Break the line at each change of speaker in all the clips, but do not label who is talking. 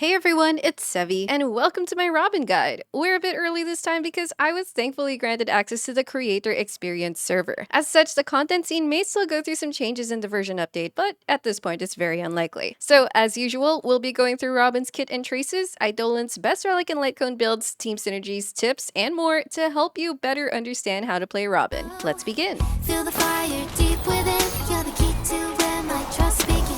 Hey everyone, it's Sevi, and welcome to my Robin Guide. We're a bit early this time because I was thankfully granted access to the Creator Experience server. As such, the content scene may still go through some changes in the version update, but at this point it's very unlikely. So as usual, we'll be going through Robin's kit and traces, Eidolons, best Relic and Litecoin builds, team synergies, tips, and more to help you better understand how to play Robin. Let's begin!
Feel the fire deep within. You're the key to where my trust begins.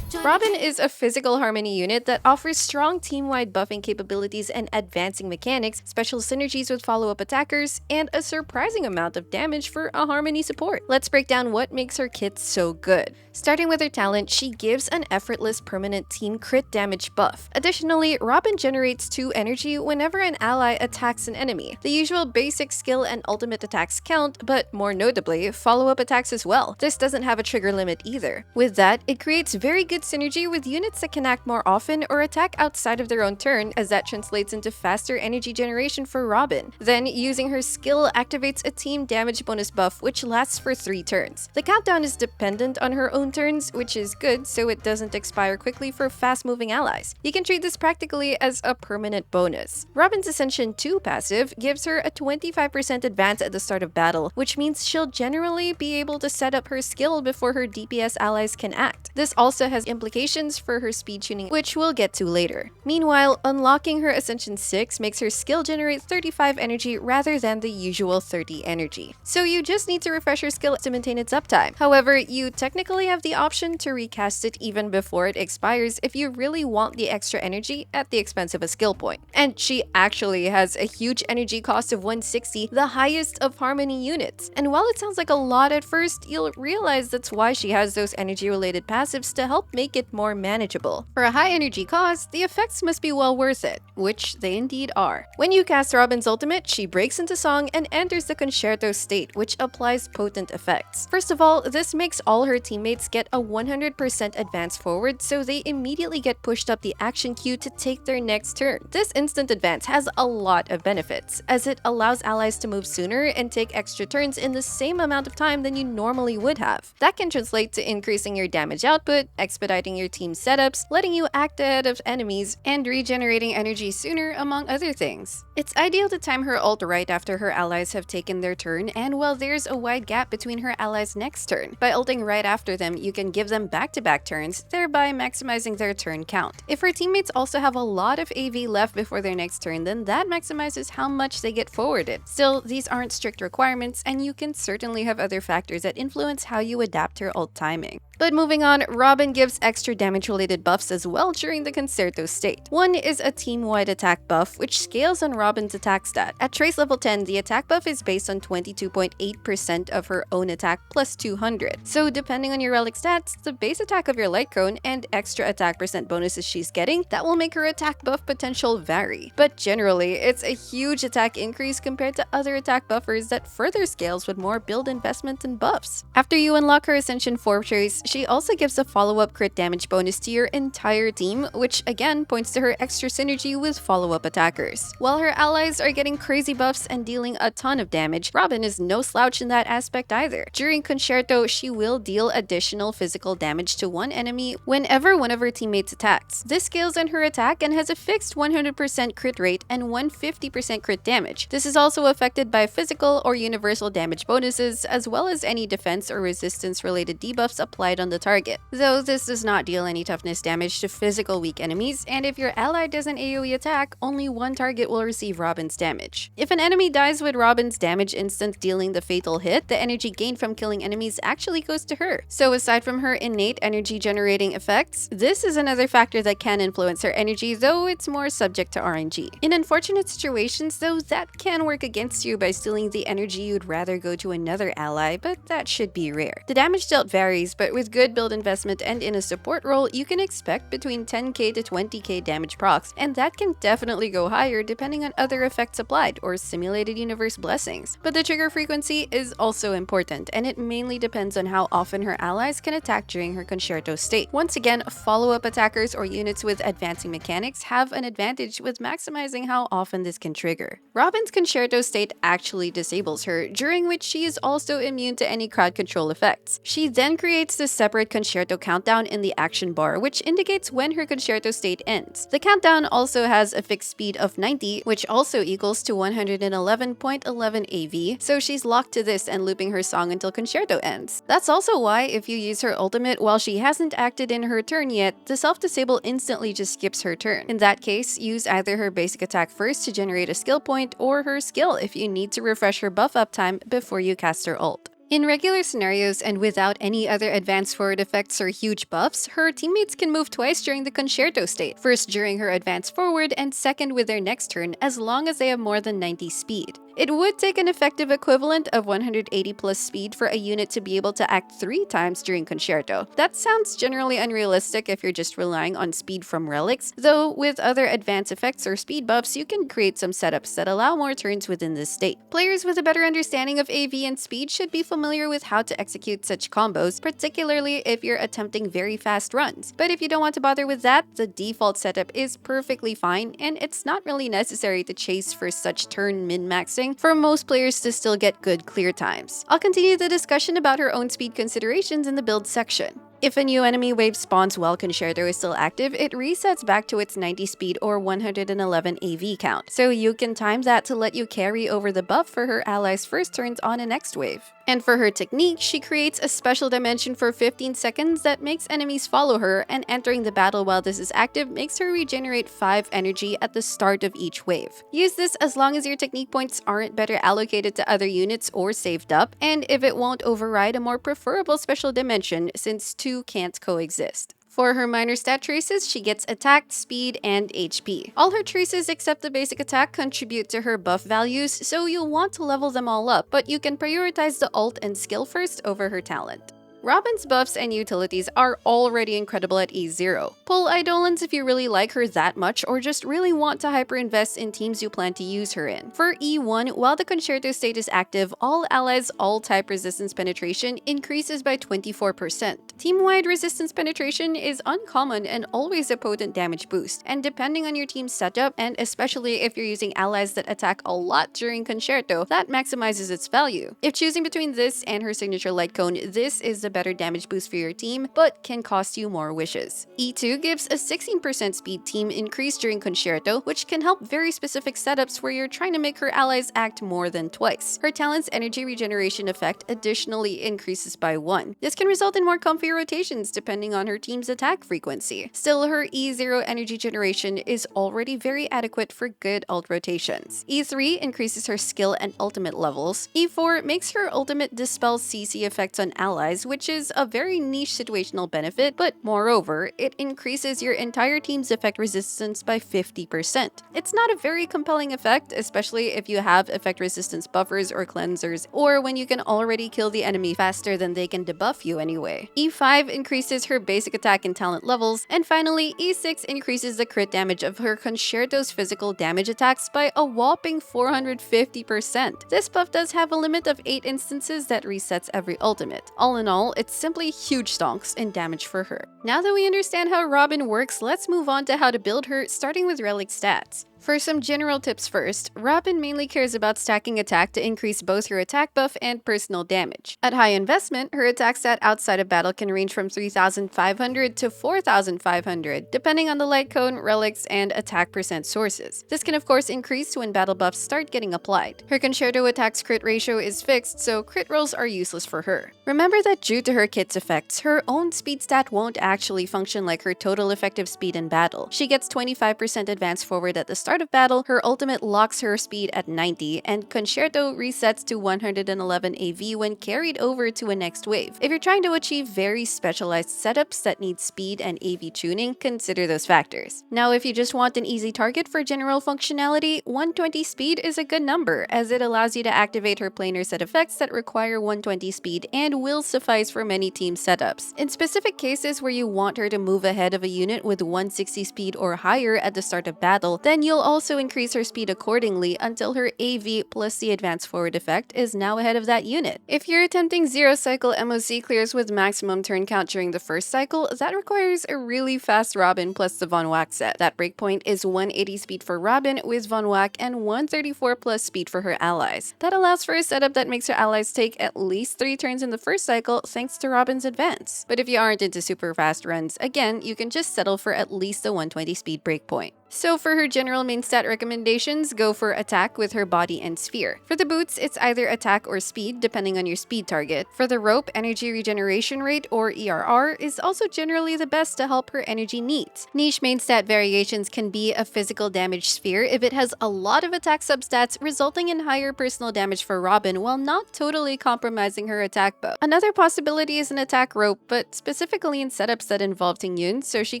Robin is a physical harmony unit that offers strong team-wide buffing capabilities and advancing mechanics, special synergies with follow-up attackers, and a surprising amount of damage for a harmony support. Let's break down what makes her kit so good. Starting with her talent, she gives an effortless permanent team crit damage buff. Additionally, Robin generates 2 energy whenever an ally attacks an enemy. The usual basic skill and ultimate attacks count, but more notably, follow-up attacks as well. This doesn't have a trigger limit either. With that, it creates very good synergy with units that can act more often or attack outside of their own turn, as that translates into faster energy generation for Robin. Then, using her skill activates a team damage bonus buff which lasts for 3 turns. The countdown is dependent on her own turns, which is good so it doesn't expire quickly for fast-moving allies. You can treat this practically as a permanent bonus. Robin's Ascension 2 passive gives her a 25% advance at the start of battle, which means she'll generally be able to set up her skill before her DPS allies can act. This also has implications for her speed tuning, which we'll get to later. Meanwhile, unlocking her Ascension 6 makes her skill generate 35 energy rather than the usual 30 energy. So you just need to refresh your skill to maintain its uptime. However, you technically have the option to recast it even before it expires if you really want the extra energy at the expense of a skill point. And she actually has a huge energy cost of 160, the highest of Harmony units. And while it sounds like a lot at first, you'll realize that's why she has those energy-related passives to help make it more manageable. For a high energy cost, the effects must be well worth it, which they indeed are. When you cast Robin's ultimate, she breaks into song and enters the concerto state, which applies potent effects. First of all, this makes all her teammates get a 100% advance forward, so they immediately get pushed up the action queue to take their next turn. This instant advance has a lot of benefits, as it allows allies to move sooner and take extra turns in the same amount of time than you normally would have. That can translate to increasing your damage output, expediting your team setups, letting you act ahead of enemies, and regenerating energy sooner, among other things. It's ideal to time her ult right after her allies have taken their turn and while there's a wide gap between her allies' next turn. By ulting right after them, you can give them back-to-back turns, thereby maximizing their turn count. If her teammates also have a lot of AV left before their next turn, then that maximizes how much they get forwarded. Still, these aren't strict requirements, and you can certainly have other factors that influence how you adapt her ult timing. But moving on, Robin gives extra damage-related buffs as well during the concerto state. One is a team-wide attack buff, which scales on Robin's attack stat. At Trace level 10, the attack buff is based on 22.8% of her own attack plus 200. So depending on your relic stats, the base attack of your Litecoin and extra attack percent bonuses she's getting, that will make her attack buff potential vary. But generally, it's a huge attack increase compared to other attack buffers that further scales with more build investment and buffs. After you unlock her Ascension 4 trace, she also gives a follow-up crit damage bonus to your entire team, which again points to her extra synergy with follow-up attackers. While her allies are getting crazy buffs and dealing a ton of damage, Robin is no slouch in that aspect either. During Concerto, she will deal additional physical damage to one enemy whenever one of her teammates attacks. This scales on her attack and has a fixed 100% crit rate and 150% crit damage. This is also affected by physical or universal damage bonuses, as well as any defense or resistance-related debuffs applied on the target. Though this does not deal any toughness damage to physical weak enemies, and if your ally does an AoE attack, only one target will receive Robin's damage. If an enemy dies with Robin's damage instant dealing the fatal hit, the energy gained from killing enemies actually goes to her. So aside from her innate energy generating effects, this is another factor that can influence her energy, though it's more subject to RNG. In unfortunate situations, though, that can work against you by stealing the energy you'd rather go to another ally, but that should be rare. The damage dealt varies, but with good build investment and in a support role, you can expect between 10k to 20k damage procs, and that can definitely go higher depending on other effects applied or simulated universe blessings. But the trigger frequency is also important, and it mainly depends on how often her allies can attack during her concerto state. Once again, follow-up attackers or units with advancing mechanics have an advantage with maximizing how often this can trigger. Robin's concerto state actually disables her, during which she is also immune to any crowd control effects. She then creates the separate concerto countdown in the action bar, which indicates when her concerto state ends. The countdown also has a fixed speed of 90, which also equals to 111.11 AV, so she's locked to this and looping her song until concerto ends. That's also why if you use her ultimate while she hasn't acted in her turn yet, the self-disable instantly just skips her turn. In that case, use either her basic attack first to generate a skill point, or her skill if you need to refresh her buff uptime before you cast her ult. In regular scenarios and without any other advanced forward effects or huge buffs, her teammates can move twice during the concerto state, first during her advance forward and second with their next turn as long as they have more than 90 speed. It would take an effective equivalent of 180 plus speed for a unit to be able to act 3 times during concerto. That sounds generally unrealistic if you're just relying on speed from relics, though with other advanced effects or speed buffs, you can create some setups that allow more turns within this state. Players with a better understanding of AV and speed should be familiar with how to execute such combos, particularly if you're attempting very fast runs. But if you don't want to bother with that, the default setup is perfectly fine, and it's not really necessary to chase for such turn min-maxing for most players to still get good clear times. I'll continue the discussion about her own speed considerations in the build section. If a new enemy wave spawns while Concerto is still active, it resets back to its 90 speed or 111 AV count, so you can time that to let you carry over the buff for her allies' first turns on a next wave. And for her technique, she creates a special dimension for 15 seconds that makes enemies follow her, and entering the battle while this is active makes her regenerate 5 energy at the start of each wave. Use this as long as your technique points aren't better allocated to other units or saved up, and if it won't override a more preferable special dimension since two can't coexist. For her minor stat traces, she gets attack, speed, and HP. All her traces except the basic attack contribute to her buff values, so you'll want to level them all up, but you can prioritize the ult and skill first over her talent. Robin's buffs and utilities are already incredible at E0. Pull Eidolons if you really like her that much or just really want to hyper-invest in teams you plan to use her in. For E1, while the Concerto state is active, all allies' all-type resistance penetration increases by 24%. Team-wide resistance penetration is uncommon and always a potent damage boost, and depending on your team's setup, and especially if you're using allies that attack a lot during Concerto, that maximizes its value. If choosing between this and her signature light cone, this is the better damage boost for your team, but can cost you more wishes. E2 gives a 16% speed team increase during Concerto, which can help very specific setups where you're trying to make her allies act more than twice. Her talent's energy regeneration effect additionally increases by 1. This can result in more comfy rotations depending on her team's attack frequency. Still, her E0 energy generation is already very adequate for good ult rotations. E3 increases her skill and ultimate levels. E4 makes her ultimate dispel CC effects on allies, which is a very niche situational benefit, but moreover, it increases your entire team's effect resistance by 50%. It's not a very compelling effect, especially if you have effect resistance buffers or cleansers, or when you can already kill the enemy faster than they can debuff you anyway. E5 increases her basic attack and talent levels, and finally, E6 increases the crit damage of her Concerto's physical damage attacks by a whopping 450%. This buff does have a limit of 8 instances that resets every ultimate. All in all, it's simply huge stonks in damage for her. Now that we understand how Robin works, let's move on to how to build her, starting with Relic stats. For some general tips first, Robin mainly cares about stacking attack to increase both her attack buff and personal damage. At high investment, her attack stat outside of battle can range from 3,500 to 4,500, depending on the light cone, relics, and attack percent sources. This can of course increase when battle buffs start getting applied. Her Concerto attack's crit ratio is fixed, so crit rolls are useless for her. Remember that due to her kit's effects, her own speed stat won't actually function like her total effective speed in battle. She gets 25% advance forward at the start of battle, her ultimate locks her speed at 90, and Concerto resets to 111 AV when carried over to a next wave. If you're trying to achieve very specialized setups that need speed and AV tuning, consider those factors. Now, if you just want an easy target for general functionality, 120 speed is a good number, as it allows you to activate her planar set effects that require 120 speed and will suffice for many team setups. In specific cases where you want her to move ahead of a unit with 160 speed or higher at the start of battle, then you'll will also increase her speed accordingly until her AV plus the advanced forward effect is now ahead of that unit. If you're attempting 0-cycle MOC clears with maximum turn count during the first cycle, that requires a really fast Robin plus the Von Whack set. That breakpoint is 180 speed for Robin with Von Whack and 134 plus speed for her allies. That allows for a setup that makes her allies take at least 3 turns in the first cycle thanks to Robin's advance. But if you aren't into super fast runs, again, you can just settle for at least a 120 speed breakpoint. So for her general main stat recommendations, go for attack with her body and sphere. For the boots, it's either attack or speed depending on your speed target. For the rope, energy regeneration rate or ERR is also generally the best to help her energy needs. Niche main stat variations can be a physical damage sphere if it has a lot of attack substats resulting in higher personal damage for Robin while not totally compromising her attack buff. Another possibility is an attack rope, but specifically in setups that involve Tingyun, so she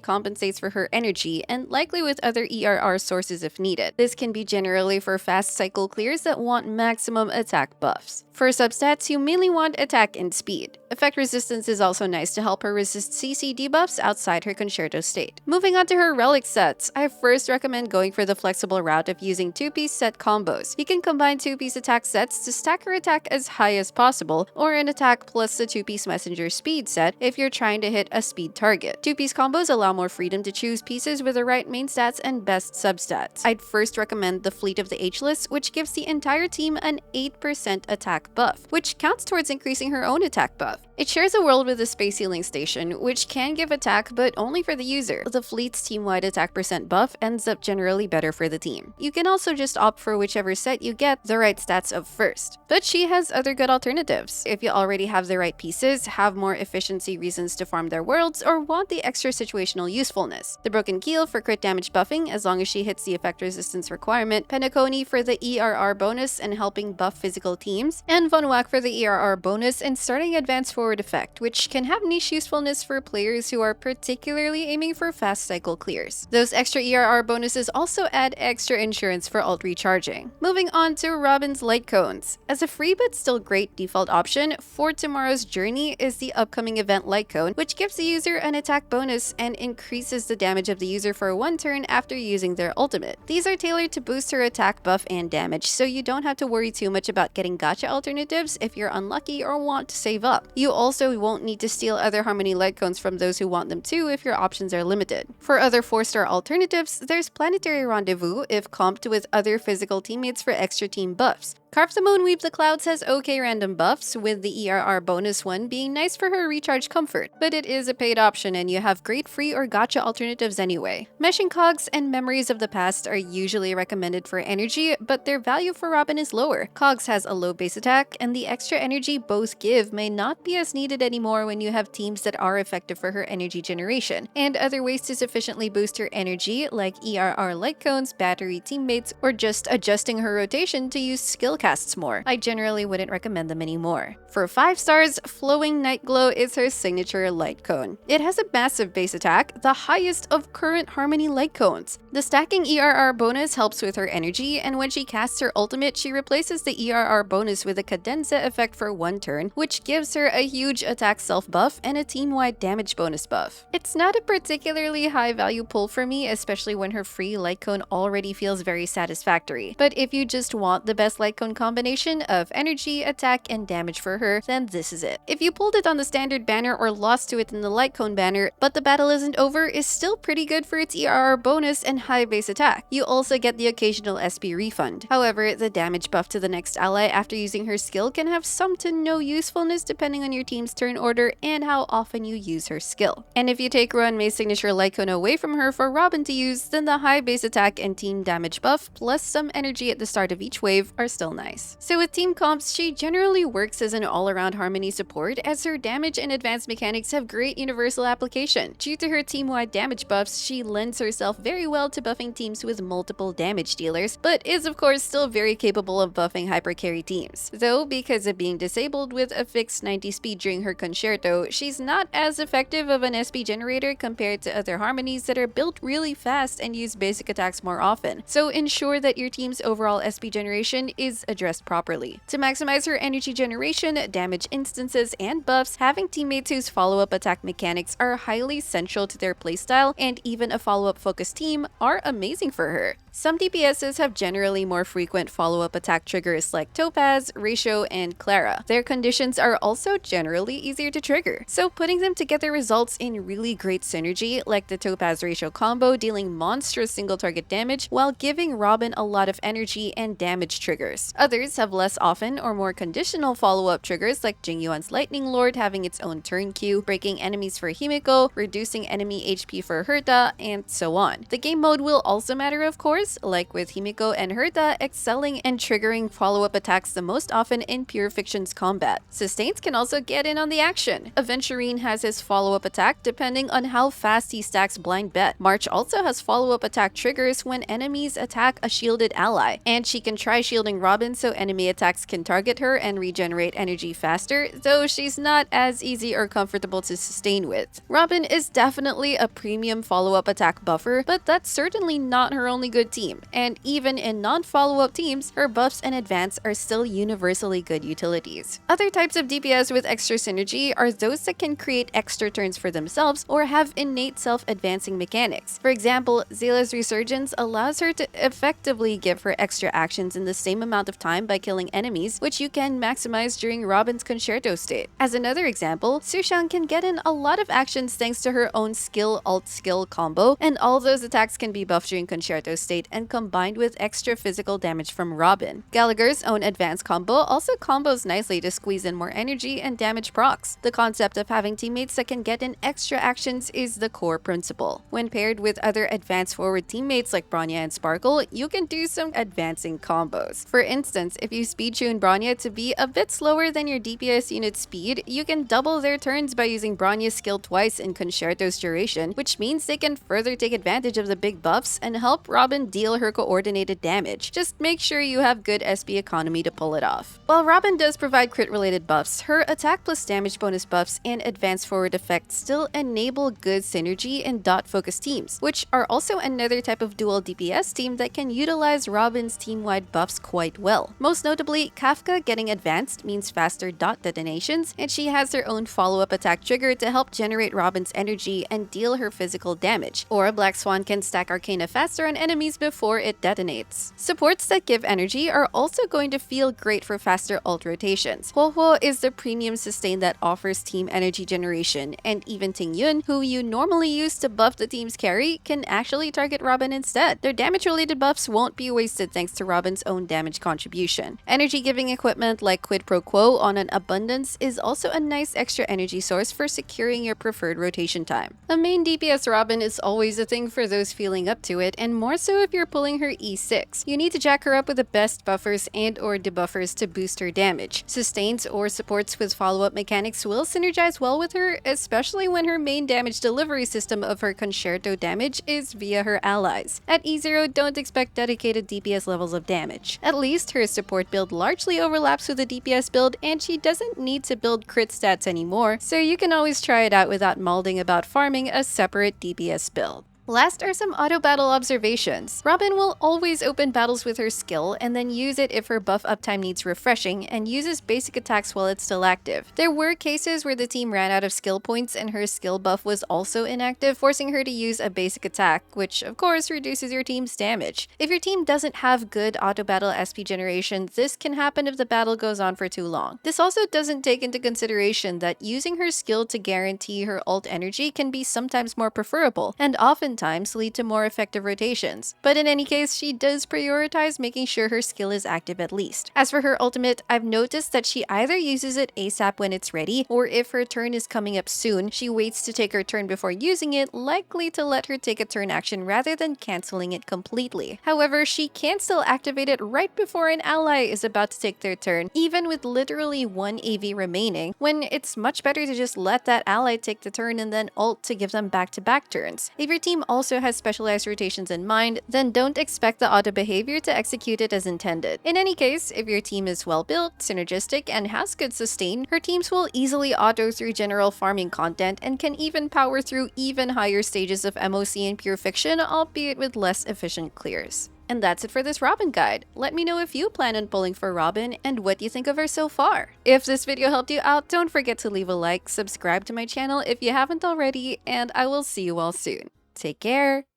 compensates for her energy and likely with other ERR sources if needed. This can be generally for fast cycle clears that want maximum attack buffs. For substats, you mainly want attack and speed. Effect resistance is also nice to help her resist CC debuffs outside her concerto state. Moving on to her relic sets, I first recommend going for the flexible route of using 2-piece set combos. You can combine 2-piece attack sets to stack her attack as high as possible, or an attack plus the 2-piece messenger speed set if you're trying to hit a speed target. 2-piece combos allow more freedom to choose pieces with the right main stats and best substats. I'd first recommend the Fleet of the Ageless, which gives the entire team an 8% attack buff, which counts towards increasing her own attack buff. It shares a world with a space healing station, which can give attack but only for the user. The fleet's team-wide attack percent buff ends up generally better for the team. You can also just opt for whichever set you get the right stats of first. But she has other good alternatives. If you already have the right pieces, have more efficiency reasons to farm their worlds, or want the extra situational usefulness. The Broken Keel for crit damage buffing as long as she hits the effect resistance requirement, Penacony for the ERR bonus and helping buff physical teams, and Von Whack for the ERR bonus and starting advanced forward effect, which can have niche usefulness for players who are particularly aiming for fast cycle clears. Those extra ERR bonuses also add extra insurance for ult recharging. Moving on to Robin's light cones. As a free but still great default option, For Tomorrow's Journey is the upcoming event light cone, which gives the user an attack bonus and increases the damage of the user for 1 turn after using their ultimate. These are tailored to boost her attack buff and damage, so you don't have to worry too much about getting gacha alternatives if you're unlucky or want to save up. You also won't need to steal other Harmony light cones from those who want them too if your options are limited. For other 4-star alternatives, there's Planetary Rendezvous if comped with other physical teammates for extra team buffs. Carve the Moon, Weave the Clouds has okay random buffs, with the ERR bonus one being nice for her recharge comfort, but it is a paid option and you have great free or gacha alternatives anyway. Meshing Cogs and Memories of the Past are usually recommended for energy, but their value for Robin is lower. Cogs has a low base attack, and the extra energy both give may not be as needed anymore when you have teams that are effective for her energy generation, and other ways to sufficiently boost her energy like ERR light cones, battery teammates, or just adjusting her rotation to use skill casts more. I generally wouldn't recommend them anymore. For 5 stars, Flowing Night Glow is her signature light cone. It has a massive base attack, the highest of current Harmony light cones. The stacking ERR bonus helps with her energy, and when she casts her ultimate, she replaces the ERR bonus with a cadenza effect for 1 turn, which gives her a huge attack self buff and a team-wide damage bonus buff. It's not a particularly high value pull for me, especially when her free light cone already feels very satisfactory. But if you just want the best light cone combination of energy, attack, and damage for her, then this is it. If you pulled it on the standard banner or lost to it in the light cone banner, but the battle isn't over, is still pretty good for its ERR bonus and high base attack. You also get the occasional SP refund. However, the damage buff to the next ally after using her skill can have some to no usefulness depending on your team's turn order and how often you use her skill. And if you take Ruan Mei's signature light cone away from her for Robin to use, then the high base attack and team damage buff plus some energy at the start of each wave are still nice. So with team comps, she generally works as an all-around Harmony support as her damage and advanced mechanics have great universal application. Due to her team-wide damage buffs, she lends herself very well to buffing teams with multiple damage dealers, but is of course still very capable of buffing hypercarry teams. Though, because of being disabled with a fixed 90 speed during her concerto, she's not as effective of an SP generator compared to other Harmonies that are built really fast and use basic attacks more often. So ensure that your team's overall SP generation is addressed properly. To maximize her energy generation, damage instances, and buffs, having teammates whose follow-up attack mechanics are highly central to their playstyle and even a follow-up focused team are amazing for her. Some DPSs have generally more frequent follow-up attack triggers like Topaz, Ratio, and Clara. Their conditions are also generally easier to trigger, so putting them together results in really great synergy, like the Topaz Ratio combo dealing monstrous single-target damage while giving Robin a lot of energy and damage triggers. Others have less often or more conditional follow-up triggers like Jingyuan's Lightning Lord having its own turn queue, breaking enemies for Himiko, reducing enemy HP for Herta, and so on. The game mode will also matter, of course, like with Himiko and Herta excelling and triggering follow-up attacks the most often in Pure Fiction's combat. Sustains can also get in on the action. Aventurine has his follow-up attack depending on how fast he stacks Blind Bet. March also has follow-up attack triggers when enemies attack a shielded ally, and she can try shielding Robin so enemy attacks can target her and regenerate energy faster, though she's not as easy or comfortable to sustain with. Robin is definitely a premium follow-up attack buffer, but that's certainly not her only good team, and even in non-follow-up teams, her buffs and advance are still universally good utilities. Other types of DPS with extra synergy are those that can create extra turns for themselves or have innate self-advancing mechanics. For example, Zayla's Resurgence allows her to effectively give her extra actions in the same amount of time by killing enemies, which you can maximize during Robin's Concerto state. As another example, Sushang can get in a lot of actions thanks to her own skill-alt-skill combo, and all those attacks can be buffed during Concerto state and combined with extra physical damage from Robin. Gallagher's own advanced combo also combos nicely to squeeze in more energy and damage procs. The concept of having teammates that can get in extra actions is the core principle. When paired with other advanced forward teammates like Bronya and Sparkle, you can do some advancing combos. For instance, if you speed tune Bronya to be a bit slower than your DPS unit's speed, you can double their turns by using Bronya's skill twice in Concerto's duration, which means they can further take advantage of the big buffs and help Robin deal her coordinated damage. Just make sure you have good SP economy to pull it off. While Robin does provide crit-related buffs, her attack plus damage bonus buffs and advanced forward effects still enable good synergy in dot-focused teams, which are also another type of dual DPS team that can utilize Robin's team-wide buffs quite well. Most notably, Kafka getting advanced means faster dot detonations, and she has her own follow-up attack trigger to help generate Robin's energy and deal her physical damage, or Black Swan can stack Arcana faster on enemies before it detonates. Supports that give energy are also going to feel great for faster ult rotations. Huohuo is the premium sustain that offers team energy generation, and even Ting Yun, who you normally use to buff the team's carry, can actually target Robin instead. Their damage-related buffs won't be wasted thanks to Robin's own damage contribution. Energy-giving equipment like Quid Pro Quo on an Abundance is also a nice extra energy source for securing your preferred rotation time. A main DPS Robin is always a thing for those feeling up to it, and more so if you're pulling her E6. You need to jack her up with the best buffers and or debuffers to boost her damage. Sustains or supports with follow-up mechanics will synergize well with her, especially when her main damage delivery system of her Concerto damage is via her allies. At E0, don't expect dedicated DPS levels of damage. At least her support build largely overlaps with the DPS build, and she doesn't need to build crit stats anymore, so you can always try it out without mulding about farming a separate DPS build. Last are some auto battle observations. Robin will always open battles with her skill and then use it if her buff uptime needs refreshing, and uses basic attacks while it's still active. There were cases where the team ran out of skill points and her skill buff was also inactive, forcing her to use a basic attack, which of course reduces your team's damage. If your team doesn't have good auto battle SP generation, this can happen if the battle goes on for too long. This also doesn't take into consideration that using her skill to guarantee her ult energy can be sometimes more preferable, and oftentimes lead to more effective rotations. But in any case, she does prioritize making sure her skill is active at least. As for her ultimate, I've noticed that she either uses it ASAP when it's ready, or if her turn is coming up soon, she waits to take her turn before using it, likely to let her take a turn action rather than cancelling it completely. However, she can still activate it right before an ally is about to take their turn, even with literally one AV remaining, when it's much better to just let that ally take the turn and then ult to give them back-to-back turns. If your team also has specialized rotations in mind, then don't expect the auto behavior to execute it as intended. In any case, if your team is well built, synergistic, and has good sustain, her teams will easily auto through general farming content and can even power through even higher stages of MOC and pure fiction, albeit with less efficient clears. And that's it for this Robin guide. Let me know if you plan on pulling for Robin and what you think of her so far. If this video helped you out, don't forget to leave a like, subscribe to my channel if you haven't already, and I will see you all soon. Take care!